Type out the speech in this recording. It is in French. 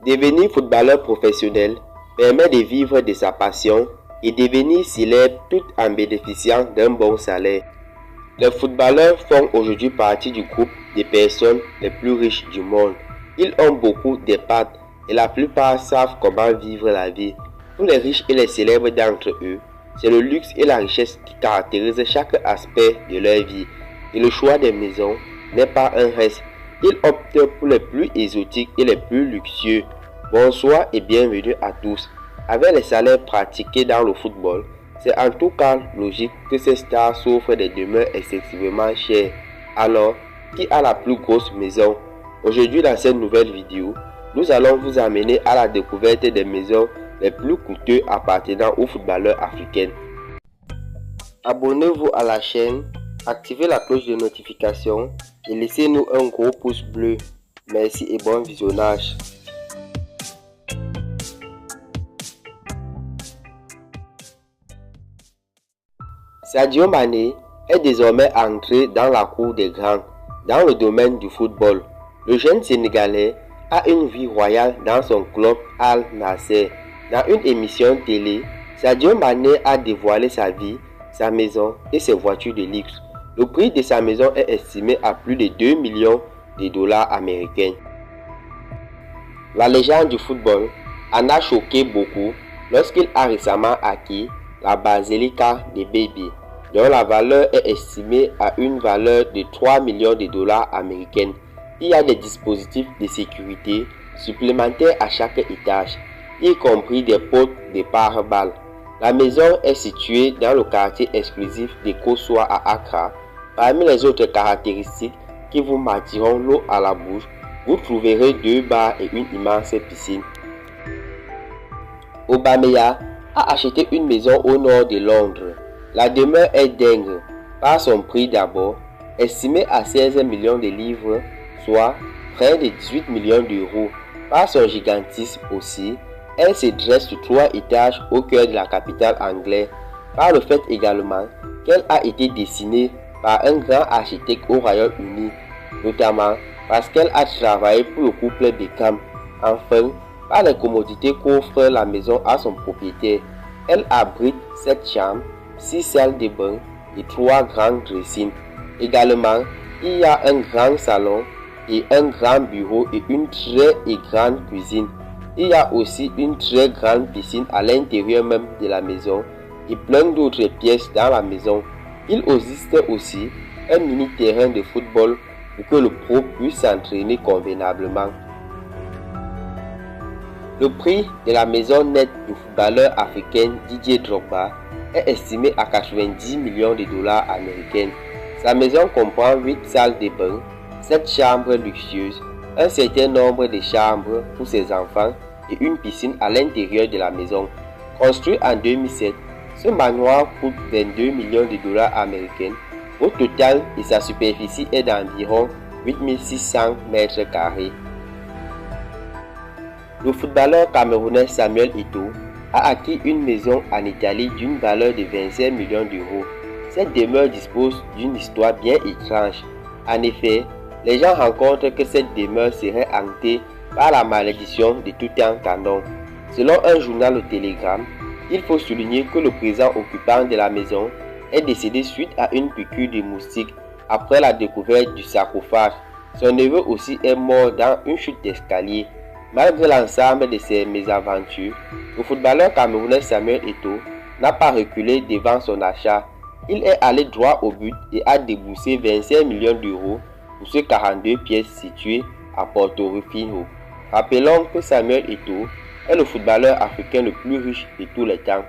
Devenir footballeur professionnel permet de vivre de sa passion et devenir célèbre tout en bénéficiant d'un bon salaire. Les footballeurs font aujourd'hui partie du groupe des personnes les plus riches du monde. Ils ont beaucoup d'épargne et la plupart savent comment vivre la vie. Pour les riches et les célèbres d'entre eux, c'est le luxe et la richesse qui caractérisent chaque aspect de leur vie. Et le choix des maisons n'est pas un reste. Ils optent pour les plus exotiques et les plus luxueux. Bonsoir et bienvenue à tous. Avec les salaires pratiqués dans le football, c'est en tout cas logique que ces stars s'offrent des demeures excessivement chères. Alors, qui a la plus grosse maison? Aujourd'hui dans cette nouvelle vidéo, nous allons vous amener à la découverte des maisons les plus coûteuses appartenant aux footballeurs africains. Abonnez-vous à la chaîne, activez la cloche de notification et laissez-nous un gros pouce bleu. Merci et bon visionnage. Sadio Mané est désormais entré dans la cour des grands dans le domaine du football. Le jeune Sénégalais a une vie royale dans son club Al Nassr. Dans une émission télé, Sadio Mané a dévoilé sa vie, sa maison et ses voitures de luxe. Le prix de sa maison est estimé à plus de 2 millions de dollars américains. La légende du football en a choqué beaucoup lorsqu'il a récemment acquis la Basilica de Baby, dont la valeur est estimée à une valeur de 3 millions de dollars américains. Il y a des dispositifs de sécurité supplémentaires à chaque étage, y compris des portes de pare-balles. La maison est située dans le quartier exclusif de Kossoa à Accra. Parmi les autres caractéristiques qui vous marqueront l'eau à la bouche, vous trouverez 2 bars et une immense piscine. Aubameyang a acheté une maison au nord de Londres. La demeure est dingue par son prix d'abord, estimé à 16 millions de livres, soit près de 18 millions d'euros. Par son gigantisme aussi, elle se dresse sur 3 étages au cœur de la capitale anglaise, par le fait également qu'elle a été dessinée par un grand architecte au Royaume-Uni, notamment parce qu'elle a travaillé pour le couple Beckham. Enfin, par les commodités qu'offre la maison à son propriétaire, elle abrite 7 chambres, 6 salles de bain et 3 grands dressings. Également, il y a un grand salon et un grand bureau et une très grande cuisine. Il y a aussi une très grande piscine à l'intérieur même de la maison et plein d'autres pièces dans la maison. Il existe aussi un mini terrain de football pour que le pro puisse s'entraîner convenablement. Le prix de la maison nette du footballeur africain Didier Drogba est estimé à 90 millions de dollars américains. Sa maison comprend 8 salles de bain, 7 chambres luxueuses, un certain nombre de chambres pour ses enfants et une piscine à l'intérieur de la maison. Construit en 2007, ce manoir coûte 22 millions de dollars américains au total et sa superficie est d'environ 8600 mètres carrés. Le footballeur camerounais Samuel Eto'o a acquis une maison en Italie d'une valeur de 25 millions d'euros. Cette demeure dispose d'une histoire bien étrange. En effet, les gens rencontrent que cette demeure serait hantée par la malédiction de Toutankhamon. Selon un journal au Télégramme, il faut souligner que le présent occupant de la maison est décédé suite à une piqûre de moustique après la découverte du sarcophage. Son neveu aussi est mort dans une chute d'escalier. Malgré l'ensemble de ces mésaventures, le footballeur camerounais Samuel Eto'o n'a pas reculé devant son achat. Il est allé droit au but et a déboursé 25 millions d'euros pour ces 42 pièces situées à Porto-Rufino. Rappelons que Samuel Eto'o est le footballeur africain le plus riche de tous les temps.